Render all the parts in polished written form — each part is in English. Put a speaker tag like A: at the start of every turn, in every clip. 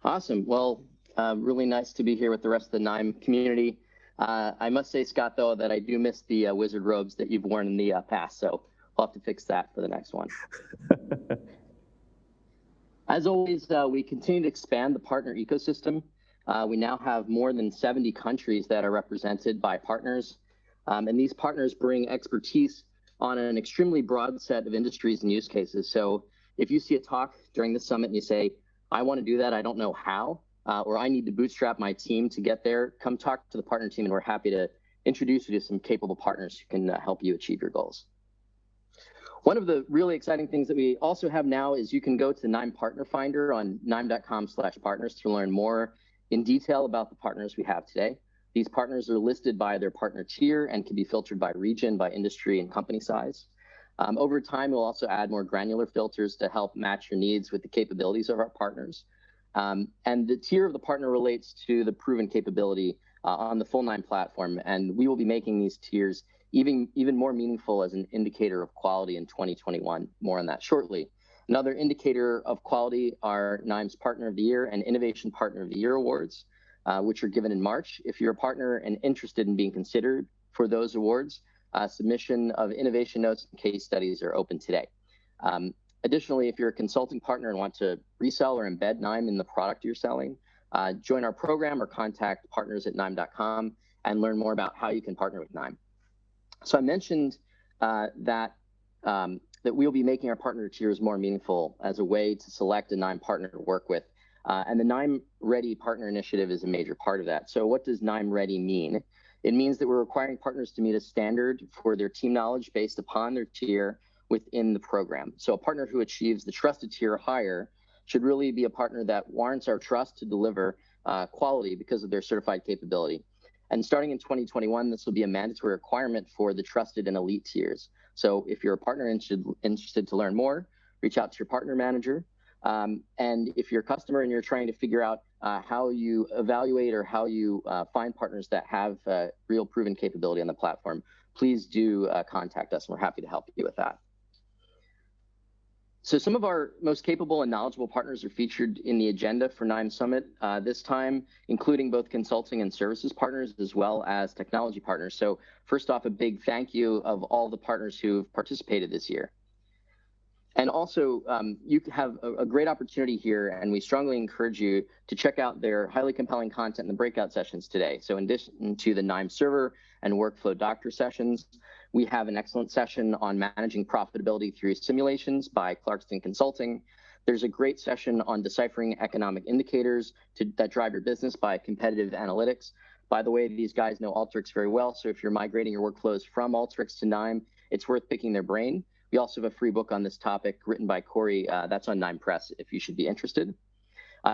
A: Awesome. Well, really nice to be here with the rest of the KNIME community. I must say, Scott, though, that I do miss the wizard robes that you've worn in the past, so we'll have to fix that for the next one. As always, we continue to expand the partner ecosystem. We now have more than 70 countries that are represented by partners, and these partners bring expertise on an extremely broad set of industries and use cases. So if you see a talk during the summit and you say, I want to do that, I don't know how, or I need to bootstrap my team to get there, come talk to the partner team, and we're happy to introduce you to some capable partners who can help you achieve your goals. One of the really exciting things that we also have now is you can go to the KNIME Partner Finder on knime.com/partners to learn more in detail about the partners we have today. These partners are listed by their partner tier and can be filtered by region, by industry, and company size. Over time, we'll also add more granular filters to help match your needs with the capabilities of our partners. And the tier of the partner relates to the proven capability on the full KNIME platform, and we will be making these tiers even more meaningful as an indicator of quality in 2021. More on that shortly. Another indicator of quality are KNIME's Partner of the Year and Innovation Partner of the Year awards, which are given in March. If you're a partner and interested in being considered for those awards, submission of innovation notes and case studies are open today. Additionally, if you're a consulting partner and want to resell or embed KNIME in the product you're selling, join our program or contact partners@knime.com and learn more about how you can partner with KNIME. So I mentioned that we'll be making our partner tiers more meaningful as a way to select a KNIME partner to work with. And the KNIME Ready Partner Initiative is a major part of that. So what does KNIME Ready mean? It means that we're requiring partners to meet a standard for their team knowledge based upon their tier within the program. So a partner who achieves the trusted tier higher should really be a partner that warrants our trust to deliver quality because of their certified capability. And starting in 2021, this will be a mandatory requirement for the trusted and elite tiers. So if you're a partner interested to learn more, reach out to your partner manager. And if you're a customer and you're trying to figure out how you evaluate or how you find partners that have real proven capability on the platform, please do contact us, and we're happy to help you with that. So some of our most capable and knowledgeable partners are featured in the agenda for KNIME Summit this time, including both consulting and services partners, as well as technology partners. So first off, a big thank you of all the partners who've participated this year. And also, you have a great opportunity here, and we strongly encourage you to check out their highly compelling content in the breakout sessions today. So in addition to the KNIME server and workflow doctor sessions, we have an excellent session on managing profitability through simulations by Clarkston Consulting. There's a great session on deciphering economic indicators that drive your business by Competitive Analytics. By the way, these guys know Alteryx very well, so if you're migrating your workflows from Alteryx to KNIME, it's worth picking their brain. We also have a free book on this topic written by Corey. That's on KNIME Press if you should be interested.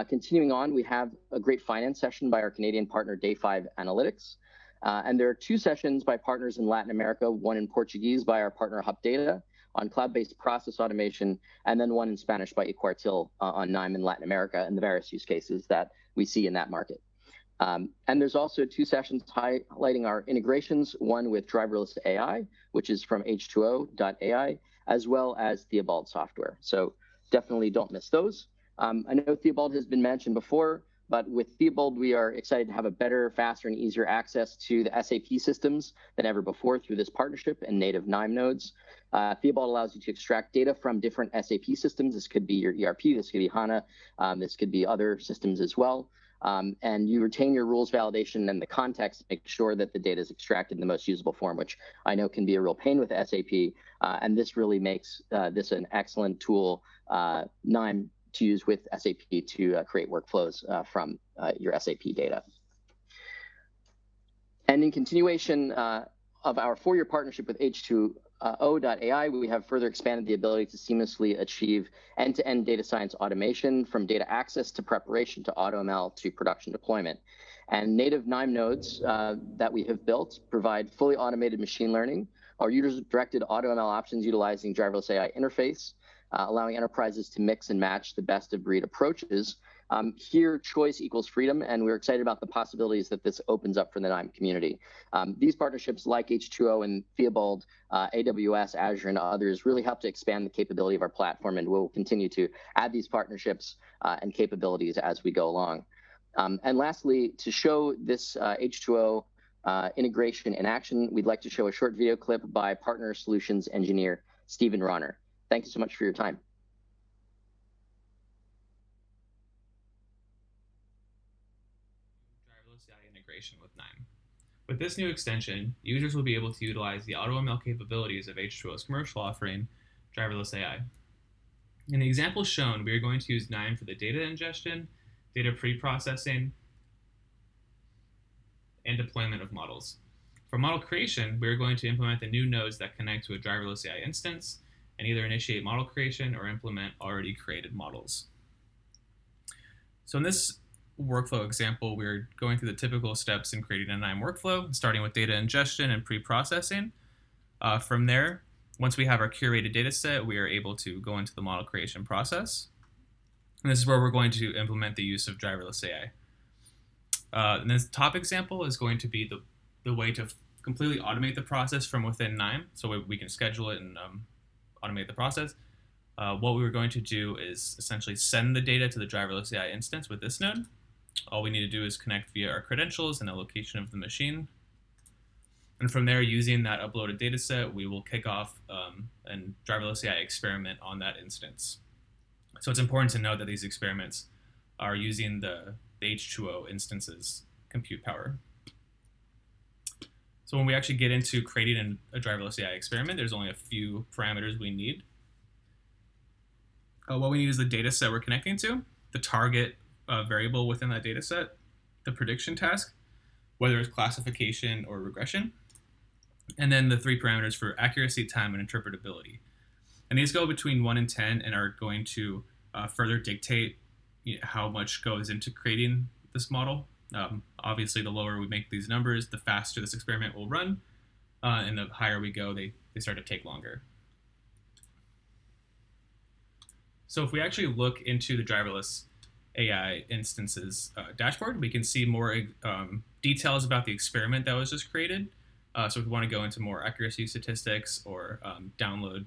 A: Continuing on, we have a great finance session by our Canadian partner, Day 5 Analytics. And there are two sessions by partners in Latin America, one in Portuguese by our partner HubData on cloud-based process automation, and then one in Spanish by Ecuartil on KNIME in Latin America and the various use cases that we see in that market. And there's also two sessions highlighting our integrations, one with driverless AI, which is from H2O.ai, as well as Theobald software. So definitely don't miss those. I know Theobald has been mentioned before, but with Theobald, we are excited to have a better, faster, and easier access to the SAP systems than ever before through this partnership and native KNIME nodes. Theobald allows you to extract data from different SAP systems. This could be your ERP, this could be HANA, this could be other systems as well. And you retain your rules validation and the context to make sure that the data is extracted in the most usable form, which I know can be a real pain with SAP. And this really makes this an excellent tool, KNIME, to use with SAP to create workflows from your SAP data. And in continuation of our 4-year partnership with H2O.ai, we have further expanded the ability to seamlessly achieve end-to-end data science automation from data access to preparation to AutoML to production deployment. And native KNIME nodes that we have built provide fully automated machine learning or user-directed AutoML options utilizing driverless AI interface, allowing enterprises to mix and match the best of breed approaches Here, choice equals freedom, and we're excited about the possibilities that this opens up for the KNIME community. These partnerships like H2O and Theobald, AWS, Azure, and others really help to expand the capability of our platform, and we'll continue to add these partnerships and capabilities as we go along. And lastly, to show this H2O integration in action, we'd like to show a short video clip by Partner Solutions Engineer Stephen Ronner. Thank you so much for your time.
B: Driverless AI integration with KNIME. With this new extension, users will be able to utilize the AutoML capabilities of H2O's commercial offering, Driverless AI. In the example shown, we are going to use KNIME for the data ingestion, data pre-processing, and deployment of models. For model creation, we are going to implement the new nodes that connect to a Driverless AI instance and either initiate model creation or implement already created models. So in this workflow example, we're going through the typical steps in creating a KNIME workflow, starting with data ingestion and pre-processing. From there, once we have our curated data set, we are able to go into the model creation process. And this is where we're going to implement the use of Driverless AI. And this top example is going to be the way to completely automate the process from within KNIME. So we can schedule it and automate the process. What we were going to do is essentially send the data to the Driverless AI instance with this node. All we need to do is connect via our credentials and the location of the machine. And from there, using that uploaded data set, we will kick off a Driverless AI experiment on that instance. So it's important to note that these experiments are using the H2O instance's compute power. So when we actually get into creating a Driverless AI experiment, there's only a few parameters we need. What we need is the data set we're connecting to, the target variable within that data set, the prediction task, whether it's classification or regression, and then the 3 parameters for accuracy, time, and interpretability. And these go between 1 and 10 and are going to further dictate how much goes into creating this model. Obviously, the lower we make these numbers, the faster this experiment will run, and the higher we go, they start to take longer. So if we actually look into the Driverless AI instances dashboard, we can see more details about the experiment that was just created. So if we want to go into more accuracy statistics or download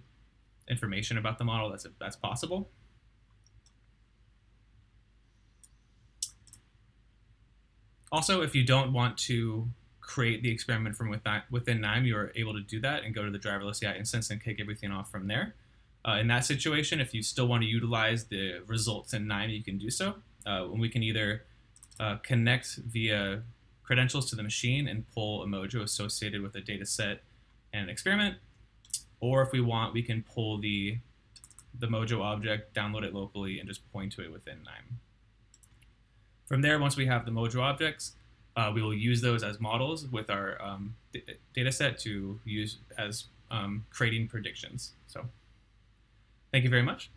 B: information about the model, that's possible. Also, if you don't want to create the experiment from within KNIME, you are able to do that and go to the Driverless AI instance and kick everything off from there. In that situation, if you still want to utilize the results in KNIME, you can do so. And we can either connect via credentials to the machine and pull a mojo associated with a data set and an experiment. Or if we want, we can pull the mojo object, download it locally, and just point to it within KNIME. From there, once we have the mojo objects, we will use those as models with our data set to use as creating predictions. So thank you very much.